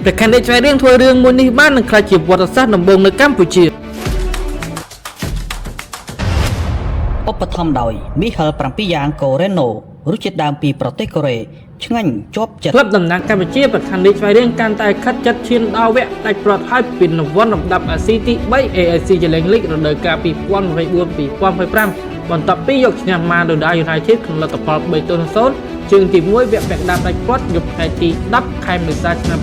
แต่การได้ใช้เรื่องทัวร์เรื่องมูลนิธิบ้านในคลายจีบวัตสัตว์นำบงในกัมพูชีឧបត្ថម្ភដោយ Michael 7 យ៉ាង Coreno រសជាតិដើមពីប្រទេសកូរ៉េឆ្ងាញ់ជាប់ចិត្ត ក្លឹបដំណាងកម្ពុជាប្រធានលេខស្វែងរៀងកាន់តែខិតជិតឈានដល់វគ្គដាច់ប្រត់ហើយពីនវ័នលំដាប់អាស៊ីទី3 AFC Challenge League រដូវកាល 2024-2025 បន្ទាប់ពីយកឈ្នះ Malaysia United ក្នុងលទ្ធផល 3-0 ជើងទី1វគ្គពាក់កណ្ដាលដាច់ប្រត់យប់ថ្ងៃទី 10 ខែមេសាឆ្នាំ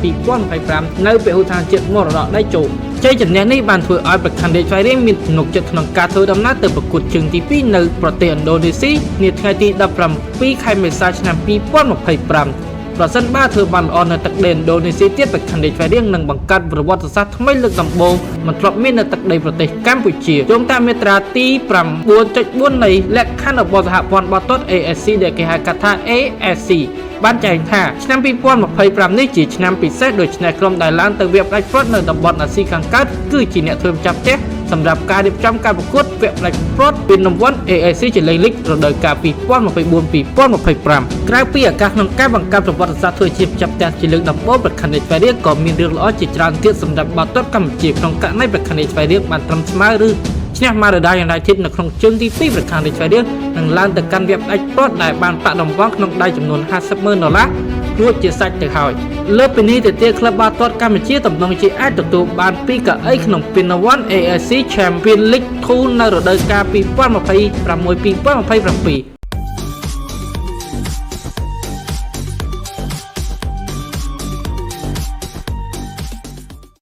2025 នៅពហុដ្ឋានជាតិមរតកដៃជោជ័យជំនះនេះបានធ្វើឲ្យប្រធានលេខស្វែងរៀងមានទំនុកចិត្តក្នុងការធ្វើដំណើរទៅប្រកួតជើងទី2នៅប្រទេសឥណ្ឌូនេស៊ីនាថ្ងៃទី 17 ខែមេសាឆ្នាំ 2025 ប្រសិនបើធ្វើបានល្អនៅទឹកដីឥណ្ឌូនេស៊ីទៀតប្រធានលេខស្វែងរៀងនឹងបង្កើតប្រវត្តិសាស្ត្រថ្មីលើកដំបូងមិនធ្លាប់មាននៅទឹកដីប្រទេសកម្ពុជាយោងតាមមាត្រាទី 9.4 នៃលក្ខខណ្ឌរបស់សហព័ន្ធបាល់ទាត់ AFC ដែលគេហៅកាត់ថា AFC បានចែងថាឆ្នាំ 2025 នេះជាឆ្នាំពិសេសដូច្នេះក្រុមដែលឡើងទៅវគ្គផ្ដាច់ព្រ័ត្រនៅតំបន់អាស៊ីខាងកើតគឺជាអ្នកធ្វើម្ចាស់ផ្ទះសម្រាប់ការរៀបចំការប្រកួតវគ្គផ្ដាច់ព្រ័ត្រពានរង្វាន់ AFC Challenge League រដូវកាល 2024-2025 ក្រៅពីឱកាសក្នុងការបង្កើតប្រវត្តិសាស្ត្រធ្វើជាម្ចាស់ផ្ទះជាលើកដំបូងប្រធានលេខស្វែងរៀងក៏មានរឿងល្អជាច្រើនទៀតសម្រាប់បាល់ទាត់កម្ពុជាក្នុងករណីប្រធានលេខស្វែងរៀងបានត្រឹមស្មើឬឈ្នះ Malaysia United នៅក្នុងជើងទី2ប្រធានលេខស្វែងរៀងនឹងឡើងទៅកាន់វគ្គផ្ដាច់ព្រ័ត្រដែលបានប្រាក់រង្វាន់ក្នុងដៃចំនួន $50,000 រួចជាសាច់ទៅហើយលើពីនេះទៅទៀតក្លឹបបាល់ទាត់កម្ពុជាទំនងជាអាចទទួលបាន2កៅអីក្នុងពានរង្វាន់ AFC Champions League 2នៅរដូវកាល 2026-2027